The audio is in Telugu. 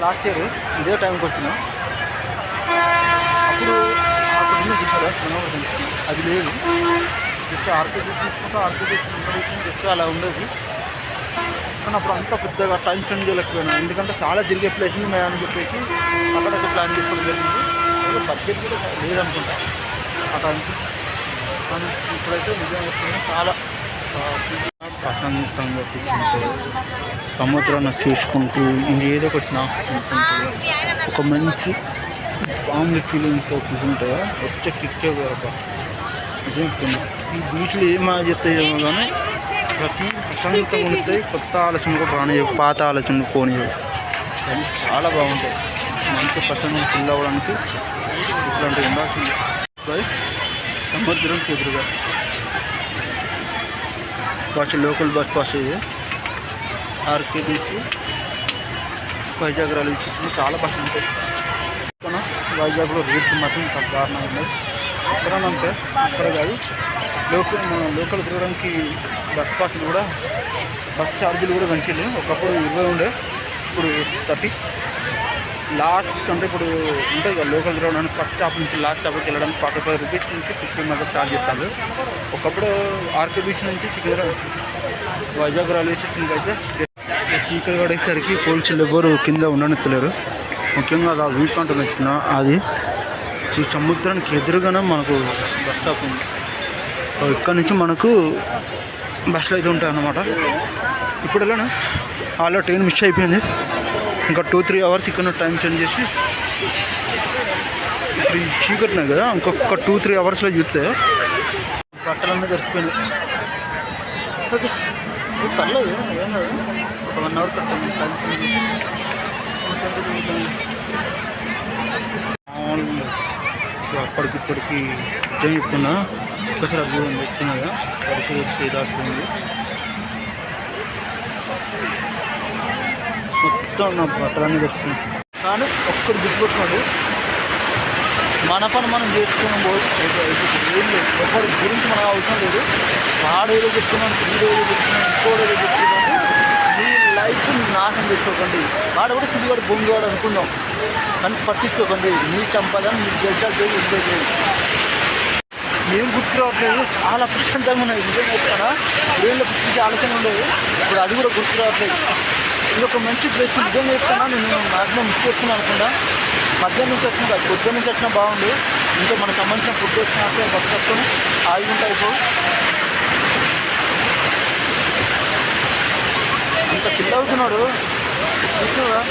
లాస్ట్ ఇయర్ ఇదే టైంకి వచ్చిన అప్పుడు అక్కడ ఉన్న చూసారా అది లేదు. జస్ట్ ఆర్కేజీ తీసుకుంటే ఆర్కేజీ జస్ట్ అలా ఉండేది. కానీ అప్పుడు అంతా పెద్దగా టైం స్పెండ్ చేయలేకపోయినా, ఎందుకంటే చాలా తిరిగే ప్లేసులు ఉన్నాయని చెప్పేసి అక్కడక్కడ ప్లాన్ చేసుకోవడం జరిగింది. బడ్జెట్ కూడా లేదనుకుంటా ఆ టైంకి. కానీ ఇప్పుడైతే నిజం చెప్తున్నా చాలా ప్రశాంతంగా కూర్చుంటూ సముద్రాన్ని చూసుకుంటూ ఇంకేదో వచ్చినా ఒక మంచి ఫ్యామిలీ ఫీలింగ్తో కూర్చుంటే వచ్చే కిక్కే వేరొక నిజం చెప్తున్నా. ఈ బీచ్లు ఏం చెప్తాయేమో కానీ ప్రతి ప్రశాంతంగా ఉంటాయి. కొత్త ఆలోచనలు రానియవు, పాత ఆలోచనలు పోనీయవు. కానీ చాలా బాగుంటాయి. మంచి ప్రశాంతంగా ఫీల్ అవ్వడానికి ఇట్లాంటివి ఉండాల్సింది. సముద్రం ఎదురుగా బస్, లోకల్ బస్ పాస్ ఇది RK beach, Vizag railway station చాలా బస్సులు ఉంటాయి. కానీ వైజాగ్లో రేట్లు మాత్రం చాలా దారుణంగా ఉన్నాయి. ఎక్కడైనా అంతే, ఇక్కడ కాదు. లోకల్ తిరగడానికి బస్ పాస్లు కూడా, బస్ ఛార్జీలు కూడా పెంచలేదు. ఒకప్పుడు 20 ఉండే, ఇప్పుడు 30. లాస్ట్ అంటే ఇప్పుడు ఉంటుంది కదా లోకల్ తిరగడానికి, ఫస్ట్ స్టాప్ నుంచి లాస్ట్ స్టాప్కి వెళ్ళడానికి 45 రూపీస్ నుంచి 50 మెంబర్స్ ఛార్జ్ చేస్తారు. ఒకప్పుడు ఆర్కే బీచ్ నుంచి వైజాగ్ రైల్వే స్టేషన్కి అయితే చీకటి పడేసరికి పోలీసులు ఎవరు కింద ఉండనిత్తలేరు. ముఖ్యంగా అది వ్యూ పాయింట్ వచ్చిన అది ఈ సముద్రానికి ఎదురుగానే మనకు బస్ స్టాప్ ఉంది. ఇక్కడ నుంచి మనకు బస్సులు అయితే ఉంటాయి అన్నమాట. ఇప్పుడు వెళ్ళాను, ఆల్రెడీ ట్రైన్ మిస్ అయిపోయింది. ఇంకా 2-3 అవర్స్ ఇక్కడ టైం స్పెండ్ చేసి, ఇప్పుడు ఈ చీకటినాయి కదా, ఇంకొక 2-3 అవర్స్లో చూస్తే బట్టలన్నీ దొరికిపోయినాయి. ఓకే, పర్లేదు, ఏం కాదు. ఒక 1 అవర్ కట్టాను టైం స్పెండ్ చేసి. అప్పటికిప్పటికి ఏం చెప్తున్నా, ఒకసారి అభివృద్ధి చెప్తున్నా పరిస్థితి దాటుతుంది. మొత్తం నా బట్టలన్నీ తెచ్చుకున్నాను. కానీ ఒక్కడు గుర్తుపెట్టుకోండి, మన పని మనం చేసుకున్నాం ఏం లేదు. ఒకరి గురించి మనకు అవసరం లేదు. వాడేదో చెప్తున్నాను, వీడేదో చెప్తున్నాను, ఇంకోడేదో చెప్తున్నాను. మీ లైఫ్ నాశనం చేసుకోకండి. వాడు కూడా తిరిగాడు బొంగువాడు అనుకుందాం, కానీ పట్టించుకోకండి. మీ సంపాదన మీకు జడ్జాలు చేసి ఎంజాయ్ చేయండి. ఏం గుర్తు రావట్లేదు, చాలా ప్రశాంతంగా ఉన్నాయి. నిజంగా చెప్తానా, బ్రెయిన్లో పిచ్చి ఆలోచన ఉండేది, ఇప్పుడు అది కూడా గుర్తు రావట్లేదు. ఇదొక మంచి ప్లేస్. నిజంగా చెప్తానా, నేను మ్యాక్సిమం మిస్ చేస్తున్నాను అనుకుంటా. మధ్యాహ్నం నుంచి వచ్చిన కాదు, పొద్దున్న నుంచి వచ్చినా బాగుంది. ఇంకా మనకు సంబంధించిన ఫుడ్ వచ్చినాక బస్సు కట్టుకొని ఆగిపోతే అయిపో. అంత పిల్ల అవుతున్నాడు చూస్తున్నాడా.